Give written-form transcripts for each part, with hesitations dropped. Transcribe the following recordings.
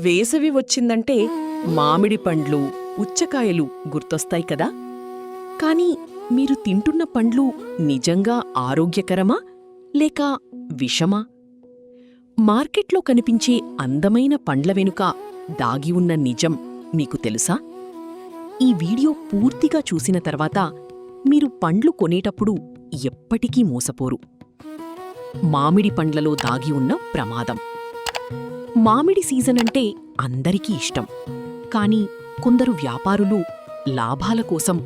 వేసవి వచ్చిందంటే మామిడి పండ్లు, పుచ్చకాయలు గుర్తొస్తాయి కదా? కానీ మీరు తింటున్న పండ్లు నిజంగా ఆరోగ్యకరమా లేక విషమా? మార్కెట్లో కనిపించే అందమైన పండ్ల వెనుక దాగి ఉన్న నిజం మీకు తెలుసా? ఈ వీడియో పూర్తిగా చూసిన తర్వాత మీరు పండ్లు కొనేటప్పుడు ఎప్పటికీ మోసపోరు. మామిడి పండ్లలో దాగి ఉన్న ప్రమాదం. మామిడి సీజన్ అంటే అందరికీ ఇష్టం. కానీ కొందరు వ్యాపారులు లాభాల కోసం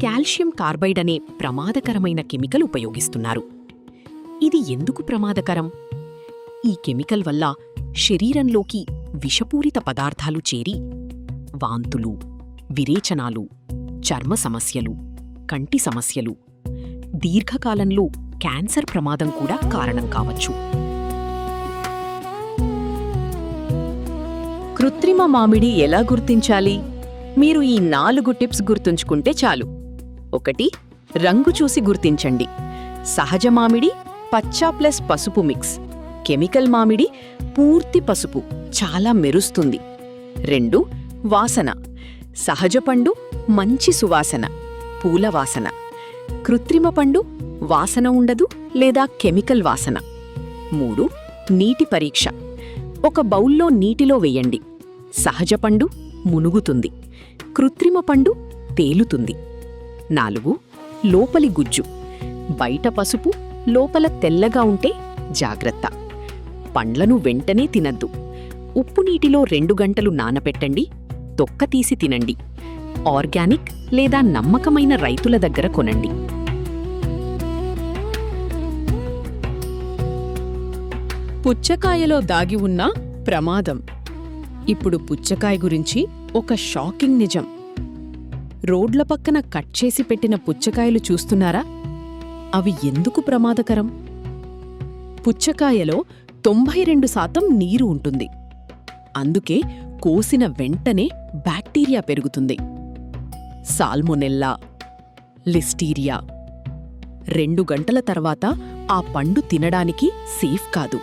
కాల్షియం కార్బైడ్ అనే ప్రమాదకరమైన కెమికల్ ఉపయోగిస్తున్నారు. ఇది ఎందుకు ప్రమాదకరం? ఈ కెమికల్ వల్ల శరీరంలోకి విషపూరిత పదార్థాలు చేరి వాంతులు, విరేచనాలు, చర్మ సమస్యలు, కంటి సమస్యలు, దీర్ఘకాలంలో క్యాన్సర్ ప్రమాదం కూడా కారణం కావచ్చు. కృత్రిమ మామిడి ఎలా గుర్తించాలి? మీరు ఈ 4 టిప్స్ గుర్తుంచుకుంటే చాలు. 1. రంగు చూసి గుర్తించండి. సహజ మామిడి పచ్చ ప్లస్ పసుపు మిక్స్. కెమికల్ మామిడి పూర్తి పసుపు, చాలా మెరుస్తుంది. 2. వాసన. సహజ పండు మంచి సువాసన, పూల వాసన. కృత్రిమ పండు వాసన ఉండదు లేదా కెమికల్ వాసన. 3. నీటి పరీక్ష. ఒక బౌల్లో నీటిలో వేయండి. సహజ పండు మునుగుతుంది, కృత్రిమ పండు తేలుతుంది. 4. లోపలి గుజ్జు. బయట పసుపు, లోపల తెల్లగా ఉంటే జాగ్రత్త. పండ్లను వెంటనే తినద్దు. ఉప్పు నీటిలో 2 గంటలు నానపెట్టండి. తొక్క తీసి తినండి. ఆర్గానిక్ లేదా నమ్మకమైన రైతుల దగ్గర కొనండి. పుచ్చకాయలో దాగి ఉన్న ప్రమాదం. ఇప్పుడు పుచ్చకాయ గురించి ఒక షాకింగ్ నిజం. రోడ్ల పక్కన కట్ చేసి పెట్టిన పుచ్చకాయలు చూస్తున్నారా? అవి ఎందుకు ప్రమాదకరం? పుచ్చకాయలో 92% నీరు ఉంటుంది. అందుకే కోసిన వెంటనే బ్యాక్టీరియా పెరుగుతుంది. Salmonella, listeria. 2 గంటల తర్వాత ఆ పండు తినడానికి సేఫ్ కాదు.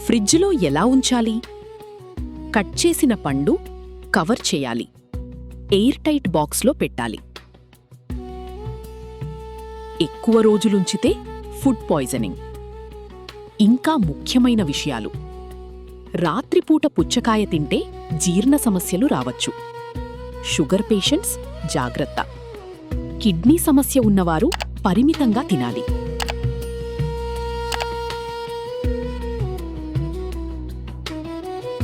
ఫ్రిడ్జ్లో ఎలా ఉంచాలి? కట్ చేసిన పండు కవర్ చేయాలి. ఎయిర్ టైట్ బాక్స్లో పెట్టాలి. ఎక్కువ రోజులుంచితే ఫుడ్ పాయిజనింగ్. ఇంకా ముఖ్యమైన విషయాలు. రాత్రిపూట పుచ్చకాయ తింటే జీర్ణ సమస్యలు రావచ్చు. షుగర్ పేషెంట్స్ జాగ్రత్త. కిడ్నీ సమస్య ఉన్నవారు పరిమితంగా తినాలి.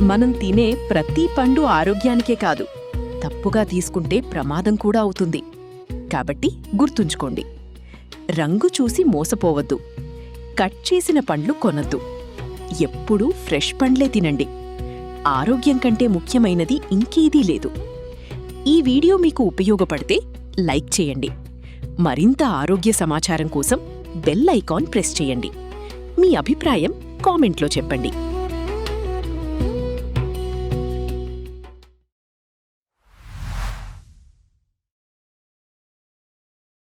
మనం తినే ప్రతి పండు ఆరోగ్యానికే కాదు, తప్పుగా తీసుకుంటే ప్రమాదం కూడా అవుతుంది. కాబట్టి గుర్తుంచుకోండి. రంగు చూసి మోసపోవద్దు. కట్ చేసిన పండ్లు కొనద్దు. ఎప్పుడూ ఫ్రెష్ పండ్లే తినండి. ఆరోగ్యం కంటే ముఖ్యమైనది ఇంకేదీ లేదు. ఈ వీడియో మీకు ఉపయోగపడితే లైక్ చేయండి. మరింత ఆరోగ్య సమాచారం కోసం బెల్ ఐకాన్ ప్రెస్ చేయండి. మీ అభిప్రాయం కామెంట్లో చెప్పండి.